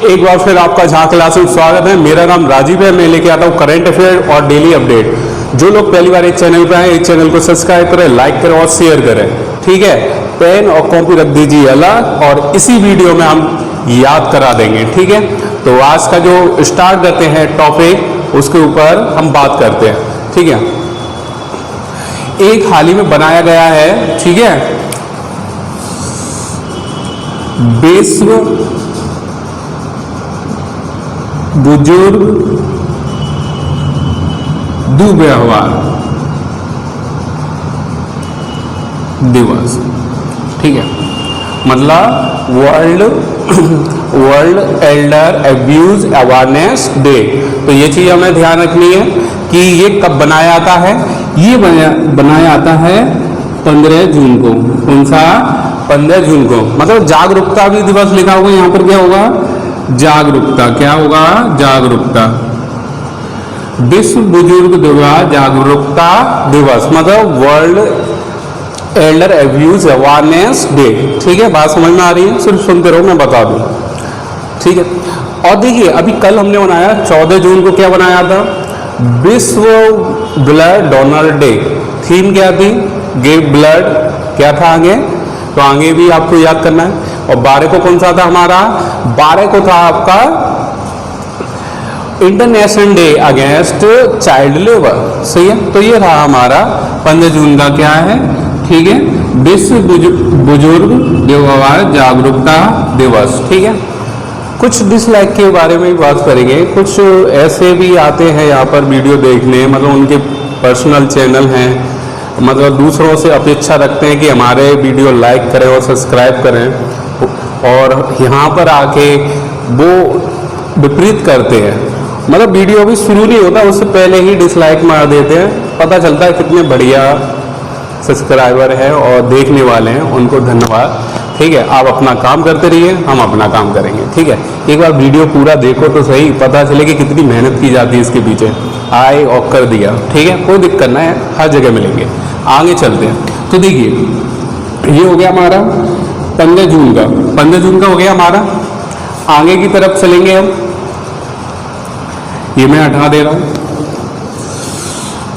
एक बार फिर आपका झांक क्लास में स्वागत है। मेरा नाम राजीव है। मैं लेके आता हूँ करंट अफेयर और डेली अपडेट। जो लोग पहली बार इस चैनल पर आए, इस चैनल को सब्सक्राइब करें, लाइक करें और शेयर करें। ठीक है, पेन और कॉपी रख दीजिए अलग, और इसी वीडियो में हम याद करा देंगे। ठीक है, तो आज का जो स्टार्ट करते हैं टॉपिक, उसके ऊपर हम बात करते हैं। ठीक है, एक हाल ही में बनाया गया है, ठीक है, विश्व बुजुर्ग दुर्व्यवहार दिवस। ठीक है, मतलब world Elder abuse awareness day. तो ये चीज हमें ध्यान रखनी है कि ये कब बनाया जाता है। ये बनाया जाता है 15 जून को। कौन सा? 15 जून को। मतलब जागरूकता भी दिवस लिखा होगा यहाँ पर। क्या होगा? जागरूकता। क्या होगा? जागरूकता। विश्व बुजुर्ग दिवस जागरूकता दिवस, मतलब world Elder abuse awareness day. ठीक है, बात समझ में आ रही है? सिर्फ सुनते रहो, मैं बता दूं। ठीक है, और देखिए अभी कल हमने बनाया 14 जून को। क्या बनाया था? विश्व ब्लड डोनर डे। थीम क्या थी? Give blood. क्या था आगे? तो आगे भी आपको याद करना है। और 12 को कौन सा था हमारा? 12 को था आपका international day against child labour. सही है, तो ये रहा हमारा 15 जून का। क्या है? ठीक है, विश्व बुजुर्ग दिवस जागरूकता दिवस। ठीक है, कुछ डिसलाइक के बारे में भी बात करेंगे। कुछ ऐसे भी आते हैं यहाँ पर वीडियो देखने, मतलब उनके पर्सनल चैनल हैं, मतलब दूसरों से अपेक्षा रखते हैं कि हमारे वीडियो लाइक करें और सब्सक्राइब करें, और यहाँ पर आके वो विपरीत करते हैं। मतलब वीडियो भी शुरू नहीं होता उससे पहले ही डिसलाइक मार देते हैं। पता चलता है कितने बढ़िया सब्सक्राइबर हैं और देखने वाले हैं, उनको धन्यवाद। ठीक है, आप अपना काम करते रहिए, हम अपना काम करेंगे। ठीक है, एक बार वीडियो पूरा देखो तो सही, पता चले कि कितनी मेहनत की जाती है इसके पीछे। आए और कर दिया। ठीक है, कोई दिक्कत ना है, हर जगह मिलेंगे। आगे चलते हैं। तो देखिए ये हो गया हमारा 15 जून का। 15 जून का हो गया हमारा। आगे की तरफ चलेंगे हम। ये मैं हटा दे रहा हूँ।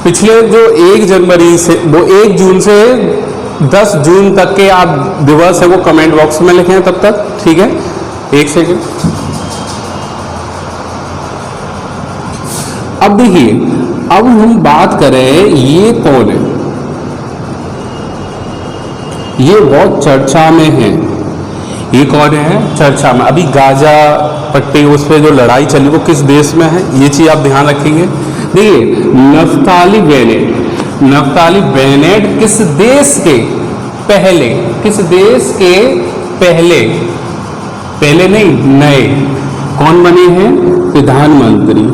पिछले जो 1 जनवरी से, वो 1 जून से 10 जून तक के आप दिवस है वो कमेंट बॉक्स में लिखें तब तक। ठीक है, 1 सेकेंड। अब देखिए, अब हम बात करें ये कौन है। ये बहुत चर्चा में है। ये कौन है चर्चा में? अभी गाजा पट्टी उस पर जो लड़ाई चली वो किस देश में है, ये चीज आप ध्यान रखेंगे। देखिए नफ्ताली बेनेट। नफ्ताली बेनेट किस देश के पहले, किस देश के पहले, पहले नहीं नए कौन बने हैं? प्रधानमंत्री।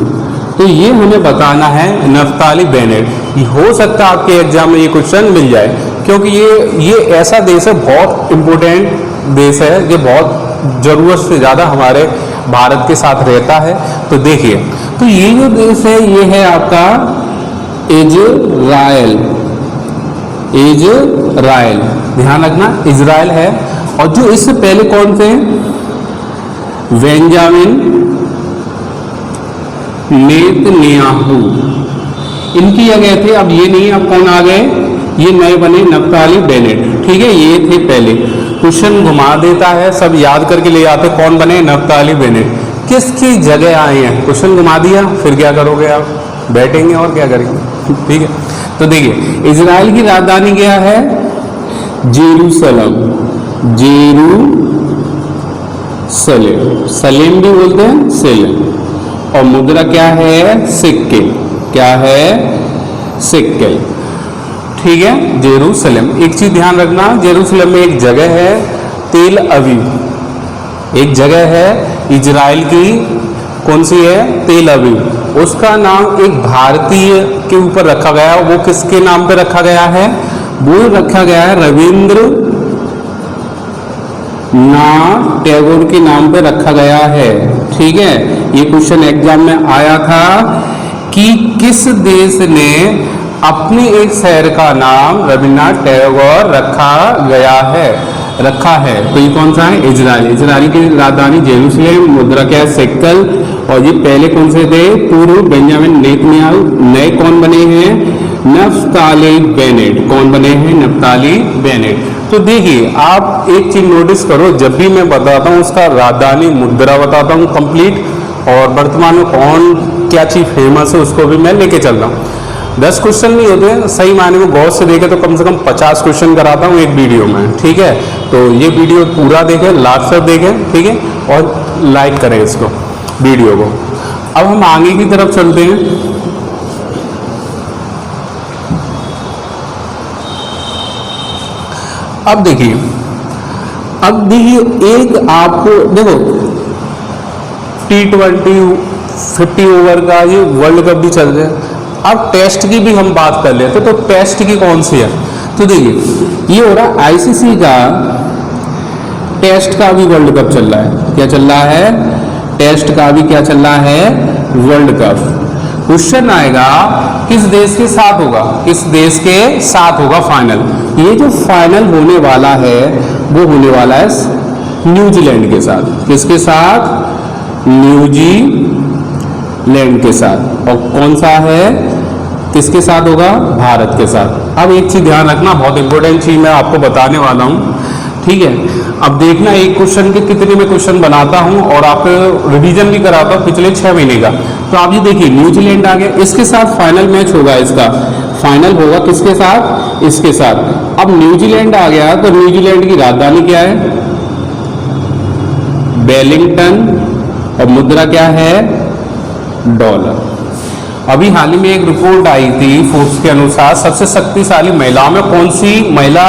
तो ये हमें बताना है नफ्ताली बेनेट। हो सकता है आपके एग्जाम में ये क्वेश्चन मिल जाए, क्योंकि ये ऐसा देश है, बहुत इंपॉर्टेंट देश है, ये बहुत जरूरत से ज़्यादा हमारे भारत के साथ रहता है। तो देखिए, तो ये जो देश है ये है आपका इजराइल। इजराइल, ध्यान रखना, इजराइल है। और जो इससे पहले कौन थे? बेंजामिन नेतन्याहू, इनकी जगह थे। अब ये नहीं, अब कौन आ गए? ये नए बने नफ्ताली बेनेट। ठीक है, ये थे पहले। क्वेश्चन घुमा देता है, सब याद करके ले आते। कौन बने? Naftali Bennett. किसकी जगह आए हैं? क्वेश्चन घुमा दिया, फिर क्या करोगे आप? बैठेंगे और क्या करेंगे? ठीक है, तो देखिए इजराइल की राजधानी क्या है? जेरूसलम। जेरूसलेम, सलेम भी बोलते हैं, सेलेम। और मुद्रा क्या है? सिक्के। क्या है? सिक्के। ठीक है, जेरूसलम। एक चीज ध्यान रखना, जेरूसलम में एक जगह है तेल अवीव। एक जगह है इजराइल की, कौन सी है? तेल अवीव। उसका नाम एक भारतीय के ऊपर रखा गया है। वो किसके नाम पे रखा गया है? वो रखा गया है रविंद्रनाथ टैगोर के नाम पे रखा गया है। ठीक है, ये क्वेश्चन एग्जाम में आया था कि किस देश ने अपने एक शहर का नाम रविन्द्रनाथ टैगोर रखा गया है। रखा है, तो ये कौन सा है? इजराइल। इजराइल की राजधानी जेरूसलेम, मुद्रा क्या है? शेकेल। और ये पहले कौन से थे? पूर्व बेंजामिन नेतन्याहू। नए कौन बने हैं? Naftali Bennett. कौन बने हैं? Naftali Bennett. तो देखिए आप एक चीज नोटिस करो, जब भी मैं बताता हूँ उसका राजधानी मुद्रा बताता हूँ कंप्लीट, और वर्तमान में कौन क्या चीज फेमस है उसको भी मैं लेके चल रहा हूँ। 10 क्वेश्चन नहीं होते हैं, सही मायने में गौर से देखे तो कम से कम 50 क्वेश्चन कराता हूँ एक वीडियो में, ठीक है। तो ये वीडियो पूरा देखें, लास्ट तक देखें, ठीक है, और लाइक करें इसको वीडियो को। अब हम आगे की तरफ चलते हैं। अब देखिए एक आपको देखो T20 50 ओवर का ये वर्ल्ड कप भी चल रहा है। अब टेस्ट की भी हम बात कर लेते तो टेस्ट की कौन सी है? तो देखिए ये हो रहा है आईसीसी का टेस्ट का भी वर्ल्ड कप चल रहा है। क्या चल रहा है? टेस्ट का भी क्या चल रहा है? World cup. क्वेश्चन आएगा किस देश के साथ होगा? किस देश के साथ होगा फाइनल? ये जो फाइनल होने वाला है वो होने वाला है न्यूजीलैंड के साथ। किसके साथ? न्यूजीलैंड के साथ। और कौन सा है? किसके साथ होगा? भारत के साथ। अब एक चीज ध्यान रखना, बहुत इंपॉर्टेंट चीज मैं आपको बताने वाला हूं, ठीक है। अब देखना एक क्वेश्चन के कितने में क्वेश्चन बनाता हूं और आप रिवीजन भी कराता हूं पिछले 6 महीने का। तो आप ये देखिए न्यूजीलैंड आ गया, इसके साथ फाइनल मैच होगा। इसका फाइनल होगा किसके साथ? इसके साथ। अब न्यूजीलैंड आ गया तो न्यूजीलैंड की राजधानी क्या है? वेलिंगटन। और मुद्रा क्या है? डॉलर। अभी हाल ही में एक रिपोर्ट आई थी फोर्ब्स के अनुसार सबसे शक्तिशाली महिलाओं में कौन सी महिला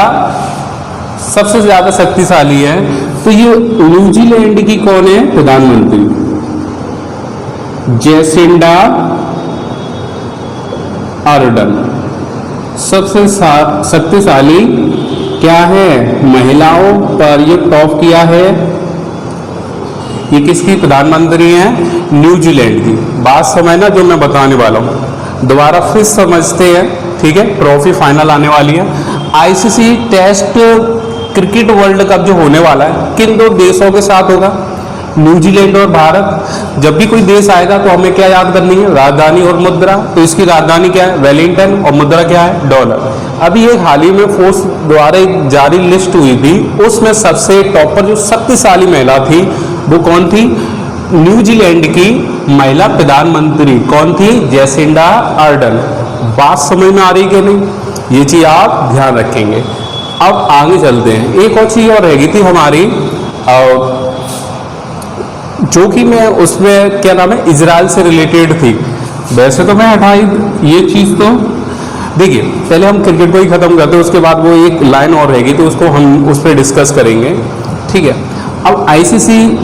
सबसे ज्यादा शक्तिशाली है? तो ये न्यूजीलैंड की कौन है? प्रधानमंत्री जेसिंडा आर्डर्न। सबसे शक्तिशाली क्या है? महिलाओं पर ये टॉप किया है। ये किसकी प्रधानमंत्री है? न्यूजीलैंड की। बात समझना जो मैं बताने वाला हूं, दोबारा फिर समझते हैं, ठीक है। ट्रॉफी फाइनल आने वाली है। ICC test cricket world cup जो होने वाला है किन 2 देशों के साथ होगा? न्यूजीलैंड और भारत। जब भी कोई देश आएगा तो हमें क्या याद करनी है? राजधानी और मुद्रा। तो इसकी राजधानी क्या है? वेलिंगटन। और मुद्रा क्या है? डॉलर। अभी एक हाल ही में फोर्स द्वारा एक जारी लिस्ट हुई थी, उसमें सबसे टॉप पर जो शक्तिशाली महिला थी वो कौन थी? न्यूजीलैंड की महिला प्रधानमंत्री। कौन थी? Jacinda Ardern. बात समझ में आ रही कि नहीं? ये चीज आप ध्यान रखेंगे। अब आगे चलते हैं। एक और चीज और रहेगी थी हमारी, जो कि मैं उसमें क्या नाम है, इजराइल से रिलेटेड थी। वैसे तो मैं हटाई ये चीज। तो देखिए पहले हम क्रिकेट को ही खत्म करते हैं, उसके बाद वो एक लाइन और रहेगी तो उसको हम उस पर डिस्कस करेंगे, ठीक है। अब आईसीसी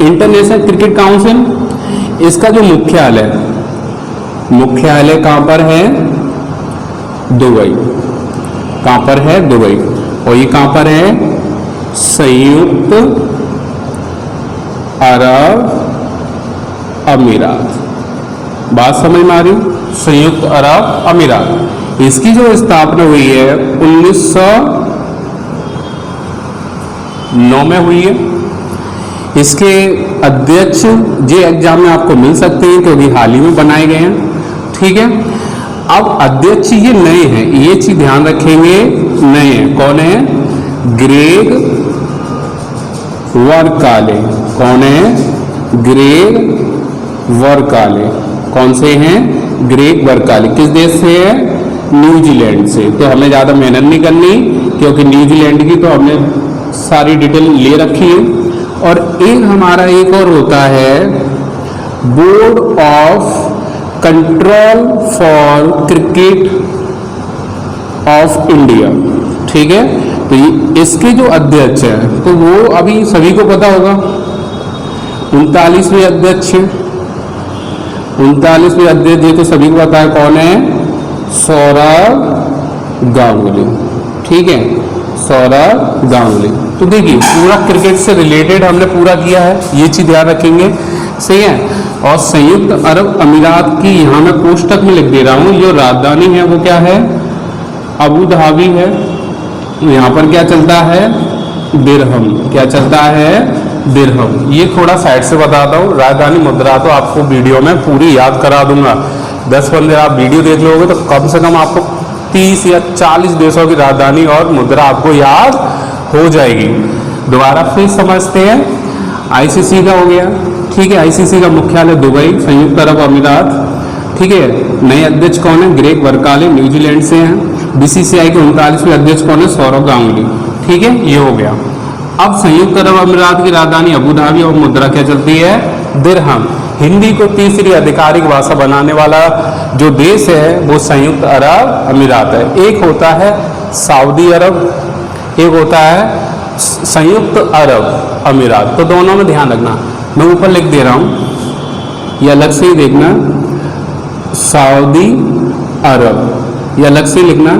इंटरनेशनल क्रिकेट काउंसिल, इसका जो मुख्यालय कहां पर है? दुबई। कहां पर है? दुबई। और ये कहां पर है? संयुक्त अरब अमीरात। बात समझ में आ रही? संयुक्त अरब अमीरात। इसकी जो स्थापना हुई है 1909 में हुई है। इसके अध्यक्ष ये एग्जाम में आपको मिल सकते हैं क्योंकि हाल ही में बनाए गए हैं, ठीक है। अब अध्यक्ष ये नए हैं, ये चीज ध्यान रखेंगे, नए हैं। कौन है? ग्रेग वर्काले। कौन है? ग्रेग वर्काले। कौन से हैं? ग्रेग वर्काले। किस देश से है? न्यूजीलैंड से। तो हमें ज़्यादा मेहनत नहीं करनी क्योंकि न्यूजीलैंड की तो हमने सारी डिटेल ले रखी है। और एक हमारा एक और होता है board of control for cricket of India, ठीक है। तो इसके जो अध्यक्ष हैं तो वो अभी सभी को पता होगा 39वें अध्यक्ष हैं। 39वें अध्यक्ष ये तो सभी को पता है, कौन है? सौरव गांगुली, ठीक है, सौरव गांगुली। तो देखिए पूरा क्रिकेट से रिलेटेड हमने पूरा किया है, ये चीज ध्यान रखेंगे, सही है। और संयुक्त अरब अमीरात की यहाँ मैं कोष्टक में लिख दे रहा हूँ, जो राजधानी है वो क्या है? अबू धाबी है, यहाँ पर क्या चलता है, दिरहम। क्या चलता है, दिरहम। ये थोड़ा साइड से बताता हूँ। राजधानी मुद्रा तो आपको वीडियो में पूरी याद करा दूंगा। 10-15 आप वीडियो देख लोगे तो कम से कम आपको 30 या 40 देशों की राजधानी और मुद्रा आपको याद हो जाएगी। दोबारा फिर समझते हैं। आईसीसी का हो गया, ठीक है। आईसीसी का मुख्यालय दुबई, संयुक्त अरब अमीरात, ठीक है। नए अध्यक्ष कौन है, ग्रेग बर्काले, न्यूजीलैंड से हैं। बीसीसीआई के 39वें अध्यक्ष कौन है, सौरव गांगुली, ठीक है। ये हो गया। अब संयुक्त अरब अमीरात की राजधानी अबू धाबी और मुद्रा क्या चलती है, दिरहम। हिंदी को तीसरी आधिकारिक भाषा बनाने वाला जो देश है वो संयुक्त अरब अमीरात है। एक होता है सऊदी अरब, एक होता है संयुक्त अरब अमीरात। तो दोनों में ध्यान रखना, मैं ऊपर लिख दे रहा हूँ, ये अलग से ही देखना, सऊदी अरब, ये अलग से लिखना।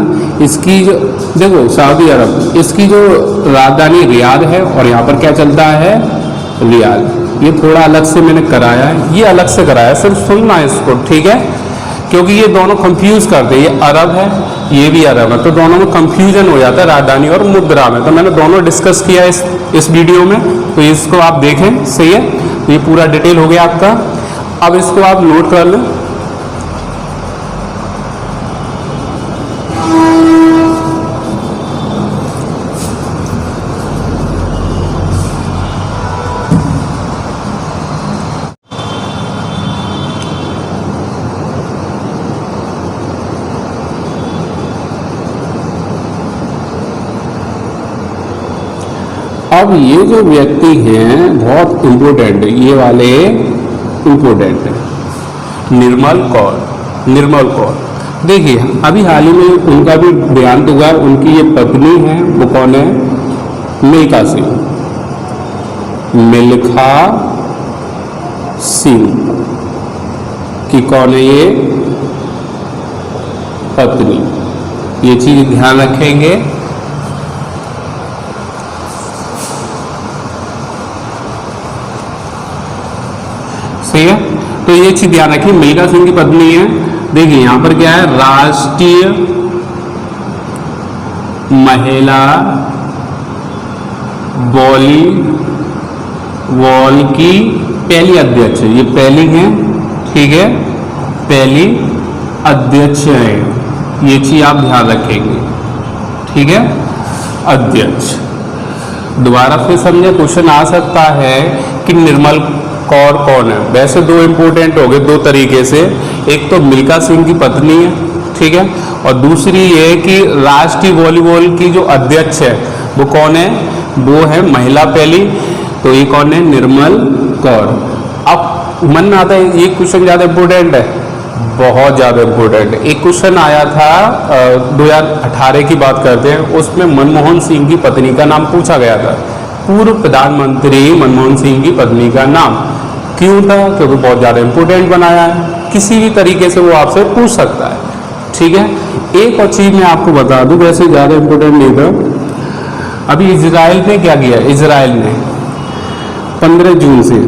इसकी जो देखो सऊदी अरब, इसकी जो राजधानी रियाद है और यहाँ पर क्या चलता है, रियाद। ये थोड़ा अलग से मैंने कराया है, ये अलग से कराया है, सिर्फ सुनना है इसको, ठीक है। क्योंकि ये दोनों कंफ्यूज करते हैं, ये अरब है ये भी अरब है, तो दोनों में कंफ्यूजन हो जाता है राजधानी और मुद्रा में। तो मैंने दोनों डिस्कस किया इस वीडियो में, तो इसको आप देखें, सही है। तो ये पूरा डिटेल हो गया आपका। अब इसको आप नोट कर लें। अब ये जो व्यक्ति हैं बहुत इम्पोर्टेंट है, ये वाले इम्पोर्टेंट है, निर्मल कौर। निर्मल कौर, देखिए अभी हाल ही में उनका भी देहांत हुआ। उनकी ये पत्नी है, वो कौन है, मिल्खा सिंह, मिल्खा सिंह की कौन है ये पत्नी। ये चीज ध्यान रखेंगे। सही है, तो ये चीज ध्यान रखिए, मिल्खा सिंह की पत्नी है। देखिए यहां पर क्या है, राष्ट्रीय महिला वॉलीबॉल की पहली अध्यक्ष है। ये पहली है, ठीक है, पहली अध्यक्ष है। ये चीज आप ध्यान रखेंगे, ठीक है, अध्यक्ष। दोबारा फिर समझे, क्वेश्चन आ सकता है कि निर्मल कौर कौन है। वैसे दो इंपॉर्टेंट हो गए, दो तरीके से। एक तो मिल्खा सिंह की पत्नी है, ठीक है, और दूसरी ये कि राष्ट्रीय वॉलीबॉल की जो अध्यक्ष है वो कौन है, वो है महिला पहली। तो ये कौन है, निर्मल कौर। अब मन में आता है ये क्वेश्चन ज़्यादा इंपॉर्टेंट है, बहुत ज़्यादा इम्पोर्टेंट है। एक क्वेश्चन आया था 2018 की बात करते हैं, उसमें मनमोहन सिंह की पत्नी का नाम पूछा गया था। पूर्व प्रधानमंत्री मनमोहन सिंह की पत्नी का नाम क्यों था, क्योंकि बहुत ज़्यादा इम्पोर्टेंट बनाया है। किसी भी तरीके से वो आपसे पूछ सकता है, ठीक है। एक और चीज़ मैं आपको बता दूं, वैसे ज़्यादा इम्पोर्टेंट नहीं था। अभी इजराइल ने क्या किया, इजराइल ने 15 जून से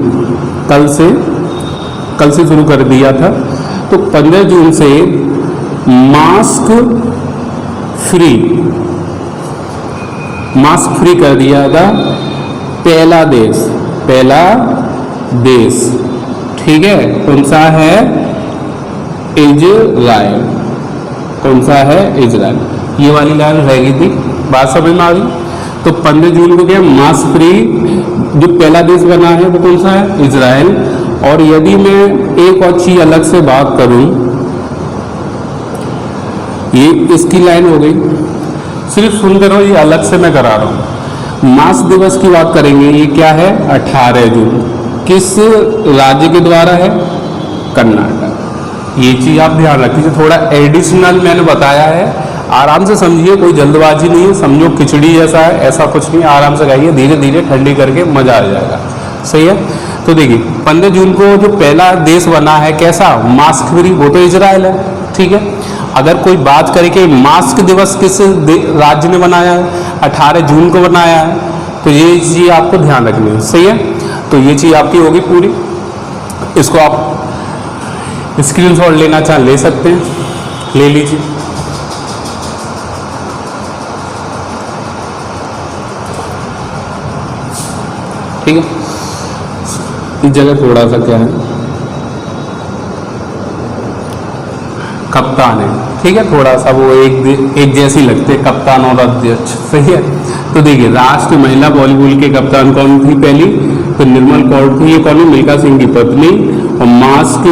कल से शुरू कर दिया था। तो 15 जून से मास्क फ्री कर दिया था। पहला देश, ठीक है, कौन सा है, इजराइल। कौन सा है, इजराइल। ये वाली लाइन रह गई थी, बात समझ में आ गई। तो 15 जून को क्या, मास्क फ्री जो पहला देश बना है वो कौन सा है, इजराइल। और यदि मैं एक और चीज अलग से बात करूं, ये इसकी लाइन हो गई, सिर्फ सुनते रहो, ये अलग से मैं करा रहा हूं। मास्क दिवस की बात करेंगे, ये क्या है, 18 जून। किस राज्य के द्वारा है, कर्नाटक। ये चीज आप ध्यान रखिए, थोड़ा एडिशनल मैंने बताया है, आराम से समझिए, कोई जल्दबाजी नहीं है। समझो खिचड़ी जैसा है, ऐसा कुछ नहीं, आराम से खाइए, धीरे धीरे ठंडी करके मजा आ जाएगा, सही है। तो देखिए 15 जून को जो पहला देश बना है कैसा, मास्क फ्री, वो तो इजराइल है, ठीक है। अगर कोई बात करे कि मास्क दिवस किस राज्य ने बनाया है, 18 जून को बनाया है, तो ये चीज़ आपको ध्यान रखनी है, सही है। तो ये चीज़ आपकी होगी पूरी। इसको आप स्क्रीनशॉट लेना चाहें ले सकते हैं, ले लीजिए। ठीक है, इस जगह थोड़ा सा क्या है, कप्तान है, ठीक है, थोड़ा सा वो एक जैसे ही लगते हैं, कप्तान और अध्यक्ष, सही है। तो देखिए, राष्ट्रीय महिला वॉलीबॉल के कप्तान कौन थी पहली, तो निर्मल कौर थी। ये कौन है, मिल्खा सिंह की पत्नी। और मास्क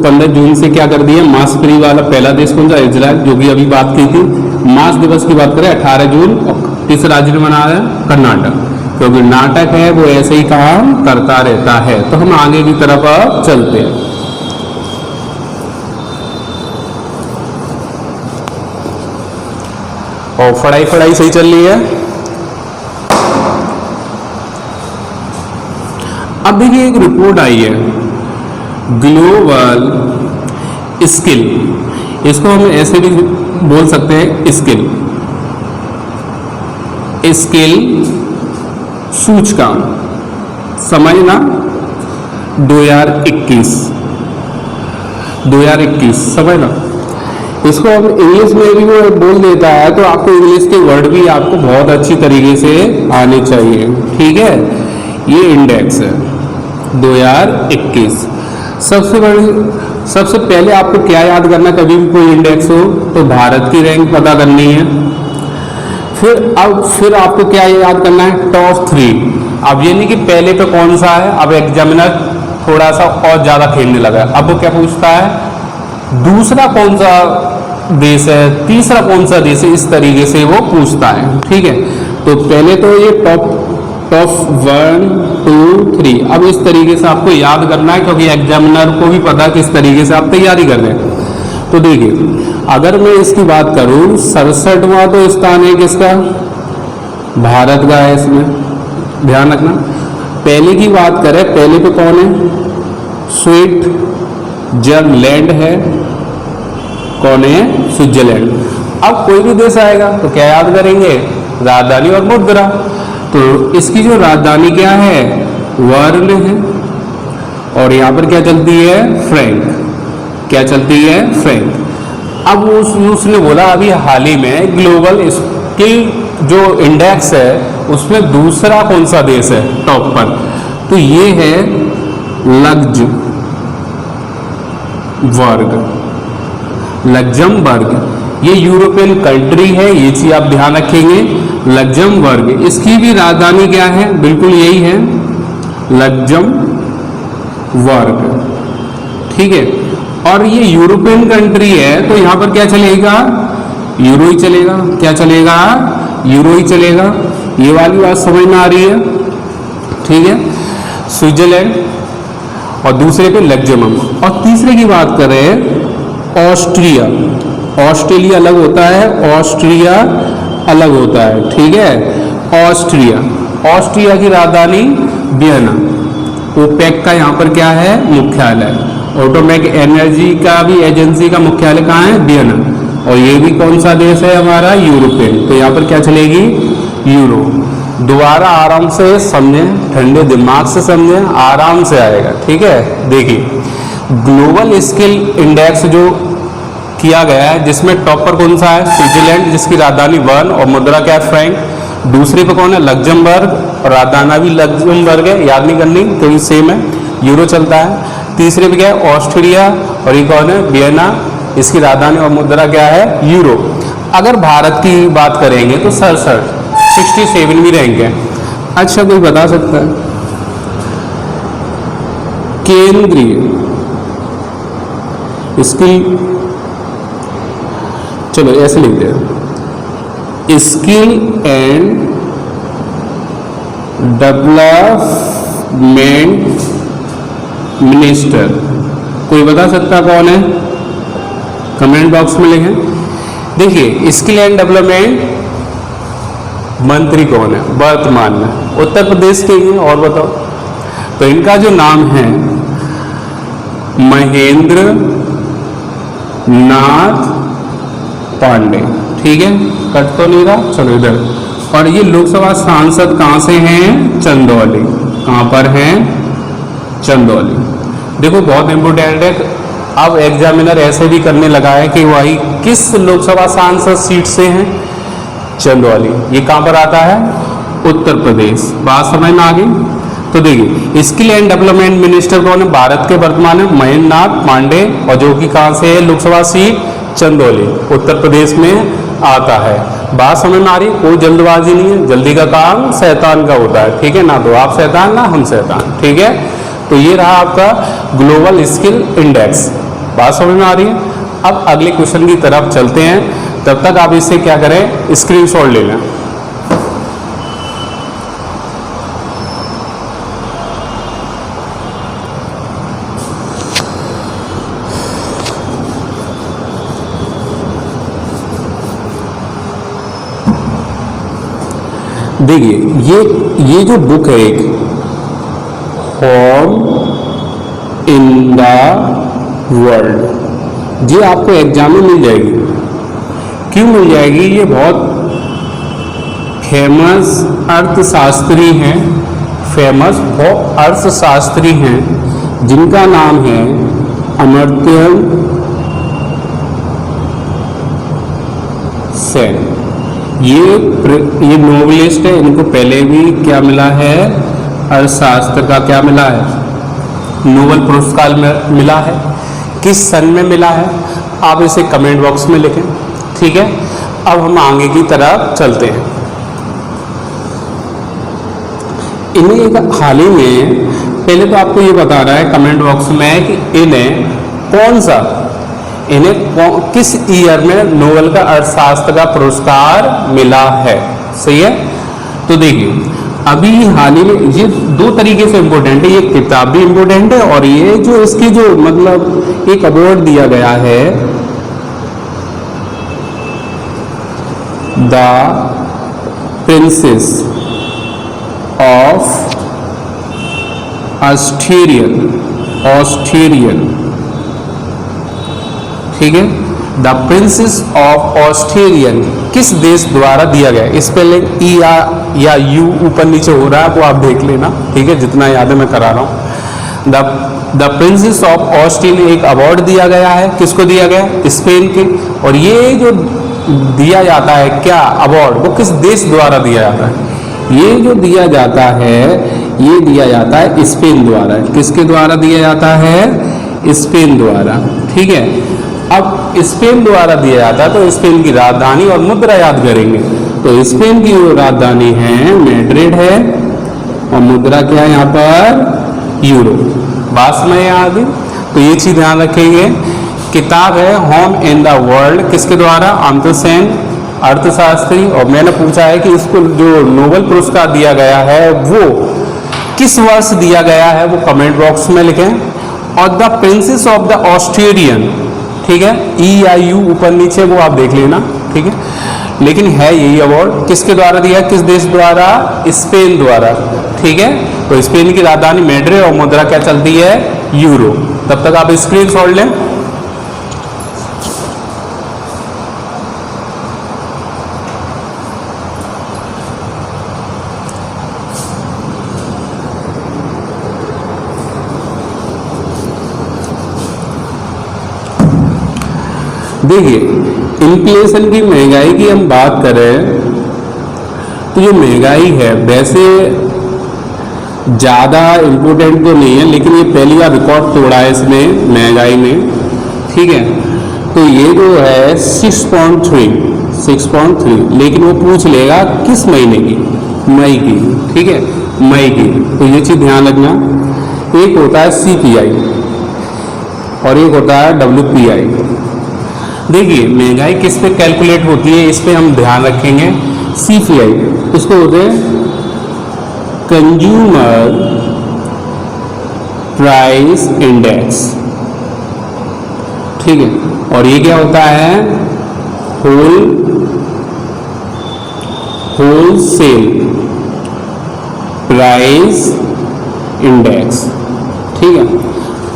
15 जून से क्या कर दिया, मास्क फ्री वाला पहला देश कौन सा, इजराइल, जो भी अभी बात की थी। मास्क दिवस की बात करें 18 जून, और किस राज्य में मना रहा है, कर्नाटक, क्योंकि नाटक है वो ऐसे ही काम करता रहता है। तो हम आगे की तरफ अब चलते हैं। और पढ़ाई सही चल रही है। अब देखिए, एक रिपोर्ट आई है, ग्लोबल स्किल, इसको हम ऐसे भी बोल सकते हैं, स्किल सूचकांक, समझना, 2021 समझना। इसको हम इंग्लिश में भी वो बोल देता है, तो आपको इंग्लिश के वर्ड भी आपको बहुत अच्छी तरीके से आने चाहिए, ठीक है। ये इंडेक्स है 2021। सबसे पहले आपको क्या याद करना, कभी भी कोई इंडेक्स हो तो भारत की रैंक पता करनी है। फिर आपको क्या याद करना है, टॉप 3। अब ये नहीं कि पहले पे कौन सा है, अब एग्जामिनर थोड़ा सा और ज्यादा खेलने लगा है। अब वो क्या पूछता है, दूसरा कौन सा देश है, तीसरा कौन सा देश है, इस तरीके से वो पूछता है, ठीक है। तो पहले तो ये टॉप 1, 2, 3, अब इस तरीके से आपको याद करना है, क्योंकि एग्जामिनर को भी पता है किस तरीके से आप तैयारी कर रहे हैं। तो देखिए, अगर मैं इसकी बात करूं, 67वां तो स्थान है किसका, भारत का है, इसमें ध्यान रखना। पहले की बात करें, पहले पे कौन है, स्विट्जरलैंड है, कौन है, स्विट्जरलैंड। अब कोई भी देश आएगा तो क्या याद करेंगे, राजधानी और मुद्रा। तो इसकी जो राजधानी क्या है, वर्न है, और यहाँ पर क्या चलती है, फ्रैंक, क्या चलती है, फ्रैंक। अब उसने बोला अभी हाल ही में ग्लोबल स्किल जो इंडेक्स है उसमें दूसरा कौन सा देश है टॉप पर, तो ये है लग्जमबर्ग। ये यूरोपियन कंट्री है, ये चीज आप ध्यान रखेंगे, लग्जमबर्ग। इसकी भी राजधानी क्या है, बिल्कुल यही है, लग्जमबर्ग, ठीक है। और ये यूरोपियन कंट्री है, तो यहां पर क्या चलेगा, यूरो ही चलेगा, क्या चलेगा, यूरो ही चलेगा। ये वाली बात समझ में आ रही है, ठीक है। स्विट्जरलैंड और दूसरे पे लग्जमबर्ग। और तीसरे की बात करें, ऑस्ट्रेलिया अलग होता है, ऑस्ट्रिया अलग होता है, ठीक है। ऑस्ट्रिया की राजधानी वियना। ओपेक का यहाँ पर क्या है, मुख्यालय। ऑटोमेक एनर्जी का भी एजेंसी का मुख्यालय कहाँ है, वियना। और ये भी कौन सा देश है हमारा, यूरोपियन। तो यहाँ पर क्या चलेगी, यूरो। दोबारा आराम से समझें, ठंडे दिमाग से समझें, आराम से आएगा, ठीक है। देखिए, ग्लोबल स्किल इंडेक्स जो किया गया है, जिसमें टॉप पर कौन सा है, स्विट्जरलैंड, जिसकी राजधानी बर्न और मुद्रा क्या है, फ्रैंक। दूसरे पे कौन है, लग्जमबर्ग, और राजधानी भी लग्जमबर्ग है, याद नहीं करनी क्योंकि सेम है, यूरो चलता है। तीसरे पे क्या है, ऑस्ट्रिया, और ये कौन है, वियना, इसकी राजधानी और मुद्रा क्या है, यूरो। अगर भारत की बात करेंगे तो 67वीं रैंक है। अच्छा, कोई बता सकता है, केंद्रीय स्किल, चलो ऐसे लिखते हैं, स्किल एंड डेवलपमेंट मिनिस्टर। कोई बता सकता कौन है, कमेंट बॉक्स में लिखें। देखिए, स्किल एंड डेवलपमेंट मंत्री कौन है वर्तमान में, उत्तर प्रदेश के ही हैं, और बताओ। तो इनका जो नाम है, महेंद्र नाथ पांडे, ठीक है। कट तो नहीं रहा, चलो इधर। और ये लोकसभा सांसद कहाँ से हैं, चंदौली। कहाँ पर हैं, चंदौली। देखो, बहुत इंपोर्टेंट है। अब एग्जामिनर ऐसे भी करने लगा है कि वही किस लोकसभा सांसद सीट से हैं, चंदौली। ये कहाँ पर आता है, उत्तर प्रदेश। बात समझ में आ गई। तो देखिए स्किल एंड डेवलपमेंट मिनिस्टर कौन है भारत के वर्तमान में? महेंद्र नाथ पांडे, और जो कि कहाँ से है लोकसभा सीट? चंदौली उत्तर प्रदेश में आता है। बात समझ में आ रही है? कोई जल्दबाजी नहीं है, जल्दी का काम शैतान का होता है, ठीक है ना? तो आप शैतान ना हम शैतान, ठीक है। तो ये रहा आपका ग्लोबल स्किल इंडेक्स। बात समझ में आ रही है? अब अगले क्वेश्चन की तरफ चलते हैं, तब तक आप इससे क्या करें, स्क्रीनशॉट ले लें। देखिए ये जो बुक है एक होम इन द वर्ल्ड, ये आपको एग्जाम में मिल जाएगी। क्यों मिल जाएगी? ये बहुत फेमस अर्थशास्त्री हैं, फेमस अर्थशास्त्री हैं जिनका नाम है अमर्त्य सेन। ये नोबलिस्ट है, इनको पहले भी क्या मिला है? अर्थशास्त्र का क्या मिला है? नोबेल पुरस्कार मिला है। किस सन में मिला है? आप इसे कमेंट बॉक्स में लिखें, ठीक है। अब हम आगे की तरफ चलते हैं। इन्हें एक हाल ही में, पहले तो आपको ये बता रहा है कमेंट बॉक्स में कि इन्हें किस ईयर में नोबेल का अर्थशास्त्र का पुरस्कार मिला है, सही है। तो देखिए अभी हाल ही में ये दो तरीके से इम्पोर्टेंट है, ये किताब भी इम्पोर्टेंट है और ये जो इसकी जो मतलब एक अवार्ड दिया गया है द प्रिंसेस ऑफ ऑस्ट्रेलियन, ठीक है, द प्रिंसेस ऑफ ऑस्ट्रेलियन किस देश द्वारा दिया गया? इस पहले ई या यू ऊपर नीचे हो रहा है, वो आप देख लेना, ठीक है, जितना याद है मैं करा रहा हूँ। द प्रिंसेस ऑफ ऑस्ट्रेलियन एक अवार्ड दिया गया है, किसको दिया गया? स्पेन के। और ये जो दिया जाता है क्या अवार्ड, वो किस देश द्वारा दिया जाता है? ये जो दिया जाता है ये दिया जाता है स्पेन द्वारा। किसके द्वारा दिया जाता है? स्पेन द्वारा, ठीक है। अब स्पेन द्वारा दिया जाता है तो स्पेन की राजधानी और मुद्रा याद करेंगे। तो स्पेन की जो राजधानी है मैड्रिड है और मुद्रा क्या है यहाँ पर? यूरो। बात में याद है? तो ये चीज ध्यान रखेंगे। किताब है होम इन द वर्ल्ड, किसके द्वारा? अमर्त्य सेन अर्थशास्त्री। और मैंने पूछा है कि इसको जो नोबेल पुरस्कार दिया गया है वो किस वर्ष दिया गया है, वो कमेंट बॉक्स में लिखें। और the princess of the Australian, ठीक है, ई या यू ऊपर नीचे वो आप देख लेना, ठीक है। लेकिन है यही अवार्ड किसके द्वारा दिया? किस देश द्वारा? स्पेन द्वारा, ठीक है। तो स्पेन की राजधानी मैड्रिड और मुद्रा क्या चलती है? यूरो। तब तक आप स्क्रीनशॉट लें। देखिए इन्फ्लेशन की, महंगाई की हम बात करें तो जो महंगाई है वैसे ज़्यादा इम्पोर्टेंट तो नहीं है, लेकिन ये पहली बार रिकॉर्ड तोड़ा है इसमें महंगाई में, ठीक है। तो ये जो है 6.3, लेकिन वो पूछ लेगा किस महीने की? मई की, ठीक है, मई की। तो ये चीज़ ध्यान रखना। एक होता है CPI और एक होता है WPI। देखिए महंगाई किस पे कैलकुलेट होती है, इस पे हम ध्यान रखेंगे। CPI इसको होते हैं कंज्यूमर प्राइस इंडेक्स, ठीक है। और ये क्या होता है? होलसेल प्राइस इंडेक्स, ठीक है।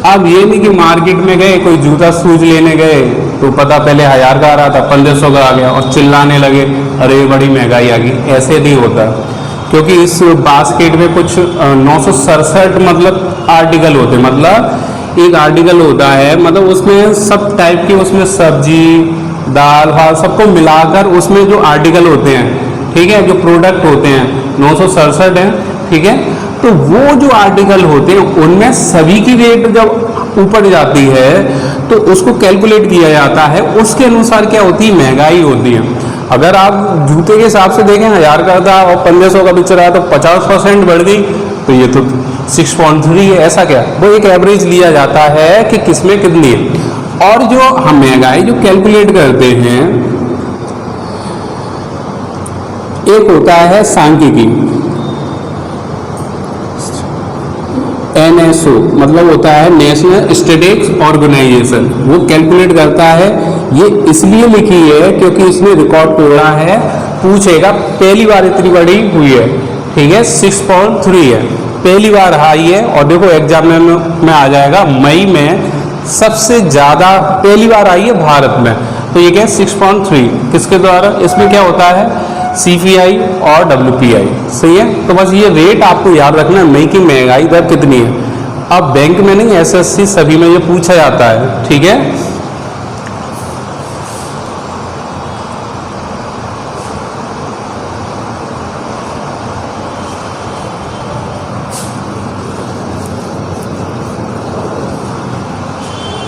अब ये नहीं कि मार्केट में गए, कोई जूता शूज लेने गए तो पता पहले 1000 का आ रहा था 1500 का आ गया और चिल्लाने लगे अरे बड़ी महंगाई आ गई। ऐसे नहीं होता, क्योंकि इस बास्केट में कुछ 967 मतलब आर्टिकल होते, मतलब एक आर्टिकल होता है, मतलब उसमें सब टाइप की, उसमें सब्जी दाल भात सबको मिलाकर उसमें जो आर्टिकल होते हैं, ठीक है, जो प्रोडक्ट होते हैं 967 हैं, ठीक है। तो वो जो आर्टिकल होते हैं उनमें सभी की रेट जब ऊपर जाती है तो उसको कैलकुलेट किया जाता है, उसके अनुसार क्या होती है, महंगाई होती है। अगर आप जूते के हिसाब से देखें 1000 का था और 1500 का बिक रहा है तो 50% बढ़ गई, तो ये तो 6.3 है। ऐसा क्या, वो एक एवरेज लिया जाता है कि किसमें कितनी है। और जो हम महंगाई जो कैलकुलेट करते हैं, एक होता है सांख्यिकी, NSO मतलब होता है नेशनल स्टैटिस्टिक्स ऑर्गेनाइजेशन, वो कैलकुलेट करता है। ये इसलिए लिखी है क्योंकि इसने रिकॉर्ड तोड़ा है, पूछेगा पहली बार इतनी बड़ी हुई है, ठीक है 6.3 है, पहली बार हाई है। और देखो एग्जाम में आ जाएगा मई में सबसे ज्यादा पहली बार आई है भारत में, तो ये क्या 6.3 किसके द्वारा, इसमें क्या होता है CPI और WPI, सही है। तो बस ये रेट आपको याद रखना है, मई की महंगाई दर कितनी है। अब बैंक में नहीं, SSC सभी में ये पूछा जाता है, ठीक है।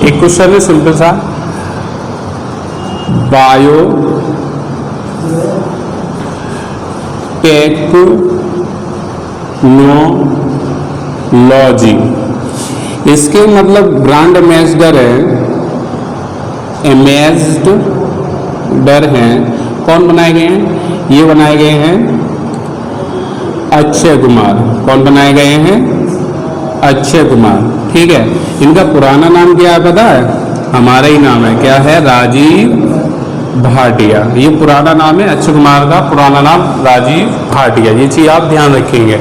एक क्वेश्चन है सिंपल सा, बायो टेक्नोलॉजी, इसके मतलब ब्रांड एम्बेसडर है, एम्बेसडर हैं, कौन बनाए गए हैं, ये बनाए गए हैं अक्षय कुमार। कौन बनाए गए हैं, अक्षय कुमार, ठीक है। इनका पुराना नाम क्या है पता है, हमारा ही नाम है, क्या है, राजीव भाटिया। ये पुराना नाम है, अक्षय कुमार का पुराना नाम राजीव भाटिया, ये चीज़ आप ध्यान रखेंगे,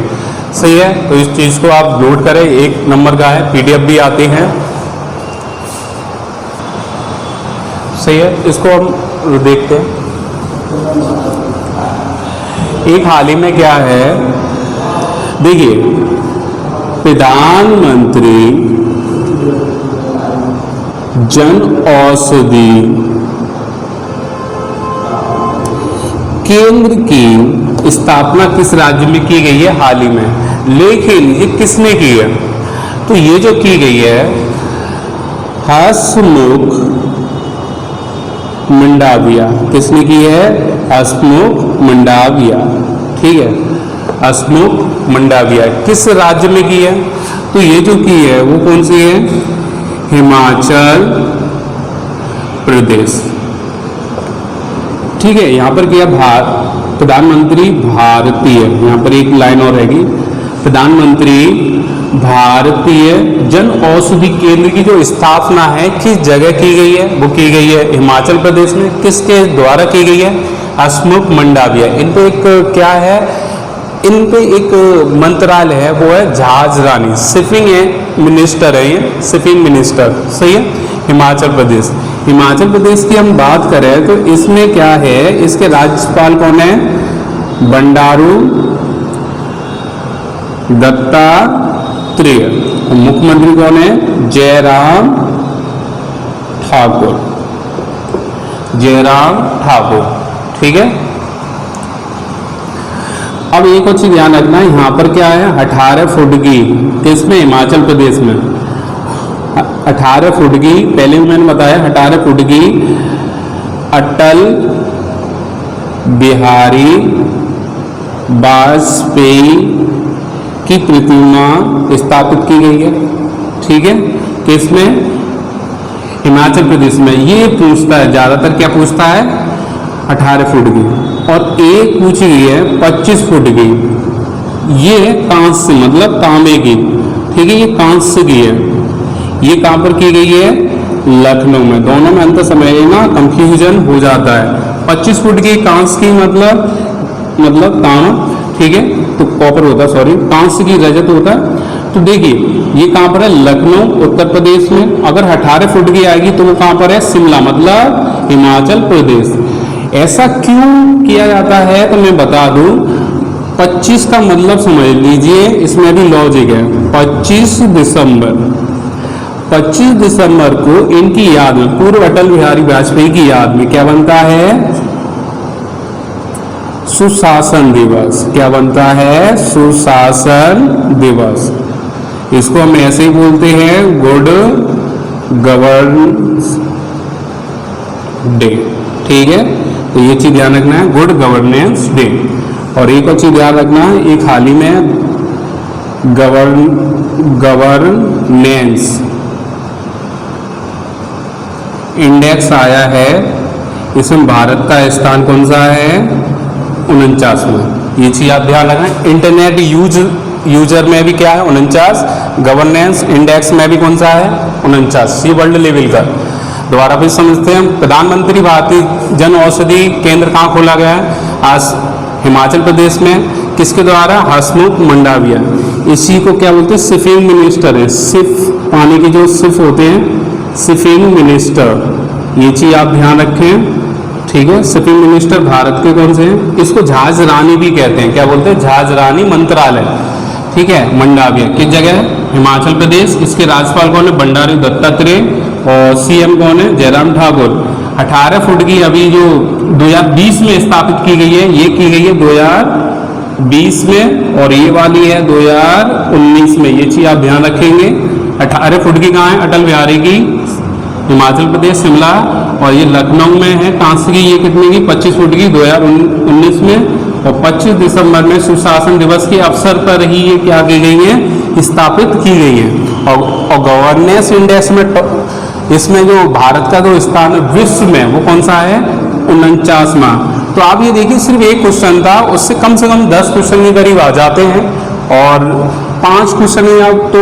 सही है। तो इस चीज़ को आप नोट करें, 1 नंबर का है, PDF भी आते हैं, सही है। इसको हम देखते हैं। एक हाल ही में क्या है, देखिए प्रधानमंत्री जन औषधि केंद्र की स्थापना किस राज्य में की गई है हाल ही में, लेकिन ये किसने की है, तो ये जो की गई है हसमुख मंडाविया, किसने की है, हसमुख मंडाविया, ठीक है, हसमुख मंडाविया। किस राज्य में की है, तो ये जो की है वो कौन सी है, हिमाचल प्रदेश, ठीक है। यहाँ पर किया प्रधानमंत्री भारतीय, यहाँ पर एक लाइन और रहेगी, प्रधानमंत्री भारतीय जन औषधि केंद्र की जो स्थापना है किस जगह की गई है, वो की गई है हिमाचल प्रदेश में। किसके द्वारा की गई है, हसमुख मंडाविया। इन पे एक क्या है, इन पे एक मंत्रालय है, वो है जहाज रानी, शिपिंग मिनिस्टर है, ये शिपिंग मिनिस्टर, सही है, हिमाचल प्रदेश। हिमाचल प्रदेश की हम बात करें तो इसमें क्या है, इसके राज्यपाल कौन है, बंडारू दत्तात्रेय, मुख्यमंत्री कौन है, जयराम ठाकुर, जयराम ठाकुर, ठीक है। अब एक और चीज ध्यान रखना, यहाँ पर क्या है 18 फुट की, किसमें, हिमाचल प्रदेश में 18 फुट की, पहले भी मैंने बताया 18 फुट की अटल बिहारी वाजपेयी की प्रतिमा स्थापित की गई है, ठीक है, किसमें, हिमाचल प्रदेश में। ये पूछता है ज्यादातर, क्या पूछता है, 18 फुट की। और एक पूछी गई है 25 फुट की, ये है कांस्य मतलब तांबे की, ठीक है, ये कांस्य की है। ये कहां पर की गई है, लखनऊ में। दोनों में अंतर समझना, कंफ्यूजन हो जाता है। 25 फुट की कांस्य की मतलब तांबा, ठीक है, तो कॉपर होता है, सॉरी, कांस्य की रजत होता है। तो देखिए ये कहां पर है, लखनऊ उत्तर प्रदेश में। अगर 18 फुट की आएगी तो वो कहां पर है, शिमला मतलब हिमाचल प्रदेश। ऐसा क्यों किया जाता है तो मैं बता दूं, 25 का मतलब समझ लीजिए, इसमें भी लॉजिक है। 25 दिसंबर को इनकी याद में, पूर्व अटल बिहारी वाजपेयी की याद में क्या बनता है, सुशासन दिवस। क्या बनता है? सुशासन दिवस। इसको हम ऐसे ही बोलते हैं गुड गवर्नेंस डे। ठीक है, तो ये चीज ध्यान रखना है, गुड गवर्नेंस डे। और एक और चीज ध्यान रखना है, एक हाल ही में गवर्नेंस इंडेक्स आया है, इसमें भारत का स्थान कौन सा है? 49वां। ये चीज आप ध्यान रखना। इंटरनेट यूजर में भी क्या है? 49। गवर्नेंस इंडेक्स में भी कौन सा है? 49। ये वर्ल्ड लेवल का। दोबारा फिर समझते हैं। प्रधानमंत्री भारतीय जन औषधि केंद्र कहाँ खोला गया है? आज हिमाचल प्रदेश में। किसके द्वारा? हर्षमुख मंडाविया। इसी को क्या बोलते हैं? शिपिंग मिनिस्टर है। शिप, पानी के जो शिप होते हैं, शिपिंग मिनिस्टर। ये चीज आप ध्यान रखें। ठीक है, शिपिंग मिनिस्टर भारत के कौन से हैं? इसको जहाज रानी भी कहते हैं। क्या बोलते हैं? जहाज रानी मंत्रालय। ठीक है, मंडाविया किस जगह है? हिमाचल प्रदेश। इसके राज्यपाल कौन है? बंडारू दत्तात्रेय। और सीएम कौन है? जयराम ठाकुर। 18 फुट की अभी जो 2020 में स्थापित की गई है, ये की गई है 2020 में, और ये वाली है 2019 में। ये चीज आप ध्यान रखेंगे। 18 फुट की कहाँ है? अटल बिहारी की, हिमाचल प्रदेश, शिमला। और ये लखनऊ में है। कहाँ की? ये कितने की? 25 फुट की 2019 में। और 25 दिसंबर में सुशासन दिवस के अवसर पर ही ये क्या की गई है? स्थापित की गई है। और गवर्नेंस इंडेक्स में इसमें जो भारत का जो स्थान है विश्व में, वो कौन सा है? 49वां। तो आप ये देखिए, सिर्फ एक क्वेश्चन था, उससे कम से कम 10 क्वेश्चन के करीब आ जाते हैं। और 5 क्वेश्चन या तो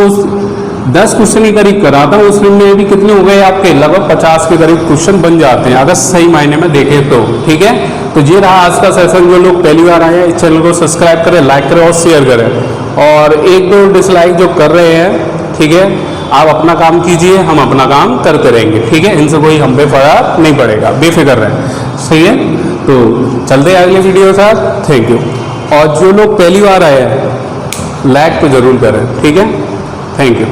10 क्वेश्चन के करीब कराता हूँ, उसमें भी कितने हो गए आपके? लगभग 50 के करीब क्वेश्चन बन जाते हैं, अगर सही मायने में देखें तो। ठीक है, तो ये रहा आज का सेशन। जो लोग पहली बार आए हैं, इस चैनल को सब्सक्राइब करें, लाइक करें और शेयर करें। और 1-2 डिसलाइक जो कर रहे हैं, ठीक है, आप अपना काम कीजिए, हम अपना काम करते रहेंगे। ठीक है, इनसे कोई हम पे फर्क नहीं पड़ेगा, बेफिक्र रहें। सही है, तो चलते हैं अगले वीडियो के साथ। Thank you. और जो लोग पहली बार आए हैं, लाइक तो जरूर करें। ठीक है, थैंक यू।